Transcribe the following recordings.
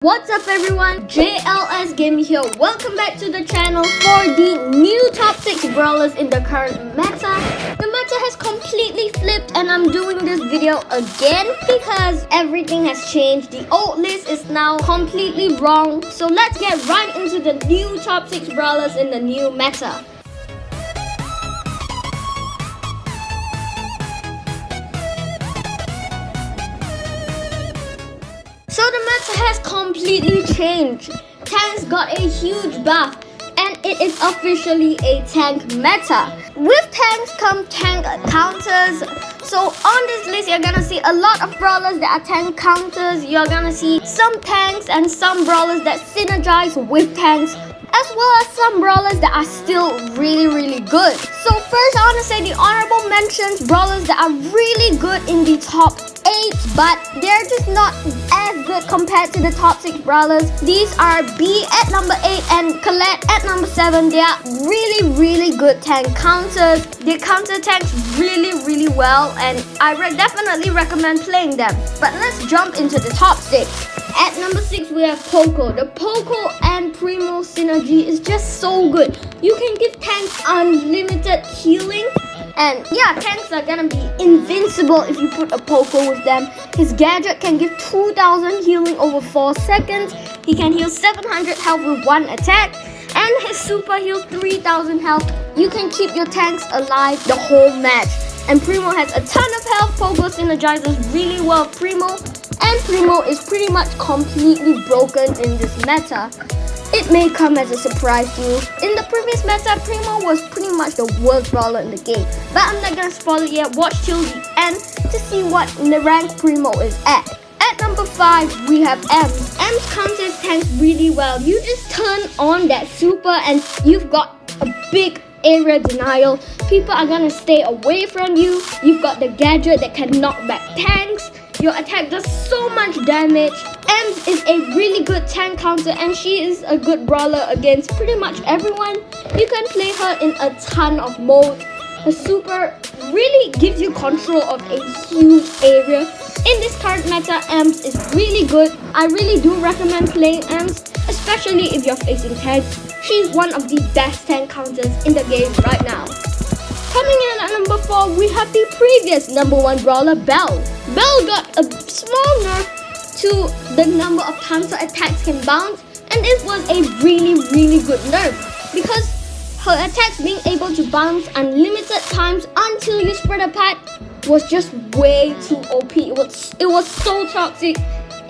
What's up everyone, JLS Gaming here. Welcome back to the channel for the new top 6 brawlers in the current meta. The meta has completely flipped and I'm doing this video again because everything has changed. The old list is now completely wrong. So let's get right into the new top 6 brawlers in the new meta. So the meta has completely changed. Tanks got a huge buff and it is officially a tank meta. With tanks come tank counters. So on this list you're gonna see a lot of brawlers that are tank counters. You're gonna see some tanks and some brawlers that synergize with tanks, as well as some brawlers that are still really good. So first I want to say the honorable mentions, brawlers that are really good in the top 8, but they're just not as good compared to the top 6 brawlers. These are B at number 8 and Colette at number 7. They are really good tank counters. They counter tanks really well and I definitely recommend playing them. But let's jump into the top 6. At number 6 we have Coco. The Coco and Primo synergy is just so good. You can give tanks unlimited healing. And yeah, tanks are gonna be invincible if you put a Coco with them. His gadget can give 2000 healing over 4 seconds. He can heal 700 health with 1 attack. And his super heals 3000 health. You can keep your tanks alive the whole match. And Primo has a ton of health. Coco synergizes really well with Primo. And Primo is pretty much completely broken in this meta. It may come as a surprise to you. In the previous meta, Primo was pretty much the worst brawler in the game. But I'm not gonna spoil it yet. Watch till the end to see what the rank Primo is at. At number 5, we have Ems. Ems counters tanks really well. You just turn on that super and you've got a big area denial. People are gonna stay away from you. You've got the gadget that can knock back tanks. Your attack does so much damage. Ems is a really good tank counter and she is a good brawler against pretty much everyone. You can play her in a ton of modes. Her super really gives you control of a huge area. In this current meta, Ems is really good. I really do recommend playing Ems, especially if you're facing tanks. She's one of the best tank counters in the game right now. Coming in at number 4, we have the previous number 1 brawler, Belle. Belle got a small nerf to the number of times her attacks can bounce, and this was a really good nerf because her attacks being able to bounce unlimited times until you spread apart was just way too OP. It was so toxic.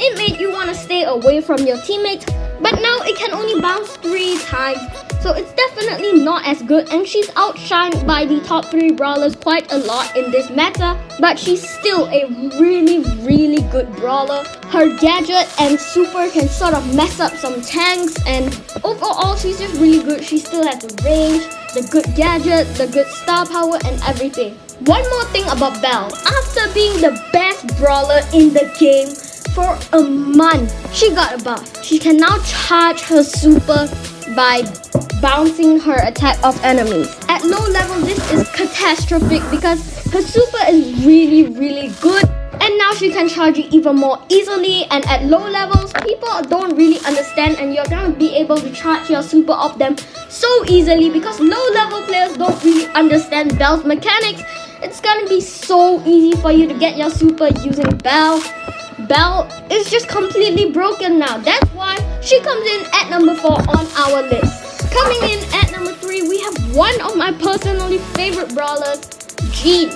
It made you want to stay away from your teammates, but now it can only bounce 3 times. So it's definitely not as good, and she's outshined by the top 3 brawlers quite a lot in this meta, but she's still a really good brawler. Her gadget and super can sort of mess up some tanks, and overall she's just really good. She still has the range, the good gadget, the good star power and everything. One more thing about Belle. After being the best brawler in the game for a month, she got a buff. She can now charge her super by bouncing her attack off enemies. At low level, this is catastrophic because her super is really good, and now she can charge you even more easily. And at low levels, people don't really understand, and you're gonna be able to charge your super off them so easily because low level players don't really understand Belle's mechanics. It's gonna be so easy for you to get your super using Belle. Belle is just completely broken now. That's why she comes in at number 4 on our list. Coming in at number 3, we have one of my personally favorite brawlers, Jean.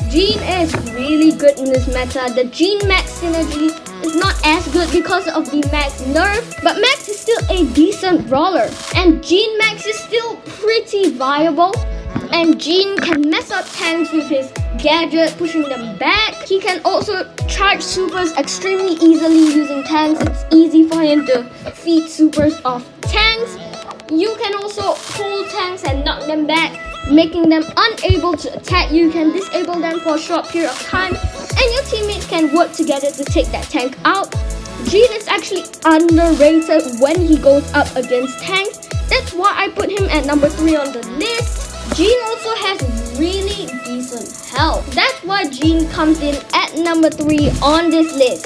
Jean is really good in this meta. The Jean Max synergy is not as good because of the Max nerf, but Max is still a decent brawler. And Jean Max is still pretty viable. And Jean can mess up tanks with his gadget, pushing them back. He can also charge supers extremely easily using tanks. It's easy for him to feed supers off tanks. You can also pull tanks and knock them back, making them unable to attack you. You can disable them for a short period of time, and your teammates can work together to take that tank out. Jean is actually underrated when he goes up against tanks. That's why I put him at number 3 on the list. Jean also has really decent health. That's why Jean comes in at number 3 on this list.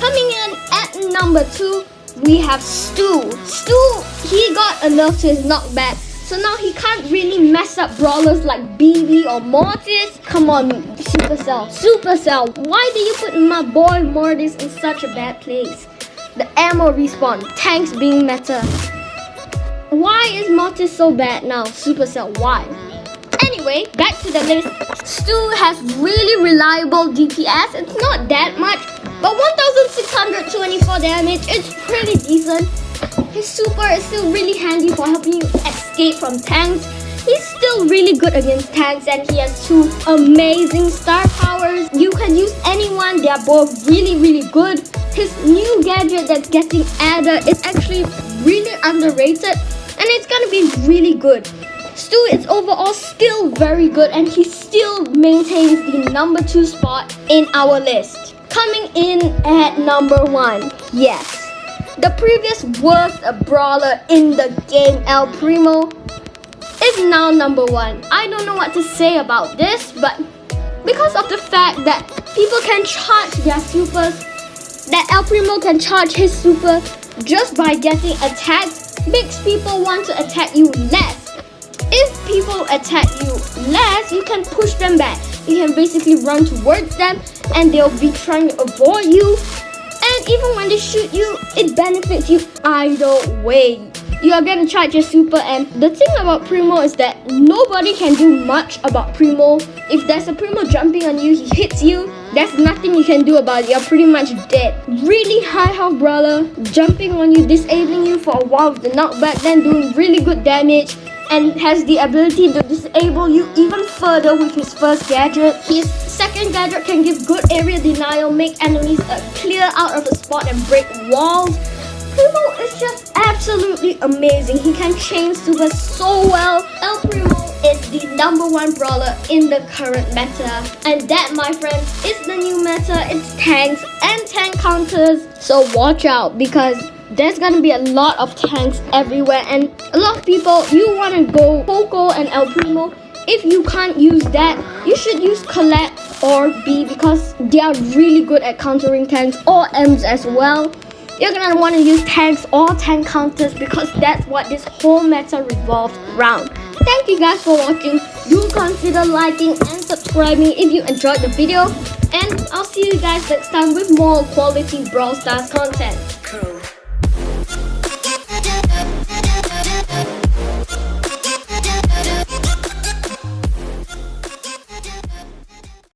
Coming in at number 2, we have Stu. Stu, he got a nerf to his knockback, so now he can't really mess up brawlers like BB or Mortis. Come on, Supercell. Supercell, why do you put my boy Mortis in such a bad place? The ammo respawn, tanks being meta. Why is Mortis so bad now? Supercell, why? Anyway, back to the list. Stu has really reliable DPS. It's not that much, but 1624 damage is pretty decent. His super is still really handy for helping you escape from tanks. He's still really good against tanks, and he has 2 amazing star powers. You can use anyone, they are both really good. His new gadget that's getting added is actually really underrated, and it's gonna be really good. Stu is overall still very good, and he still maintains the number 2 spot in our list. Coming in at number 1, yes, the previous worst brawler in the game, El Primo, is now number 1. I don't know what to say about this, but because of the fact that people can charge their supers, that El Primo can charge his super just by getting attacked, makes people want to attack you less. If people attack you less, you can push them back. You can basically run towards them and they'll be trying to avoid you. And even when they shoot you, it benefits you either way. You are gonna charge your super, and the thing about Primo is that nobody can do much about Primo. If there's a Primo jumping on you, he hits you, there's nothing you can do about it. You're pretty much dead. Really high health brawler, jumping on you, disabling you for a while with the knockback, then doing really good damage, and has the ability to disable you even further with his first gadget. His second gadget can give good area denial, make enemies clear out of the spot and break walls. Primo is just absolutely amazing. He can chain super so well. El Primo is the number 1 brawler in the current meta. And that, my friends, is the new meta. It's tanks and tank counters. So watch out, because there's gonna be a lot of tanks everywhere, and a lot of people, you wanna go Coco and El Primo. If you can't use that, you should use Colette or B, because they are really good at countering tanks, or Ms as well. You're gonna want to use tanks or tank counters, because that's what this whole meta revolves around. Thank you guys for watching. Do consider liking and subscribing if you enjoyed the video, and I'll see you guys next time with more quality Brawl Stars content.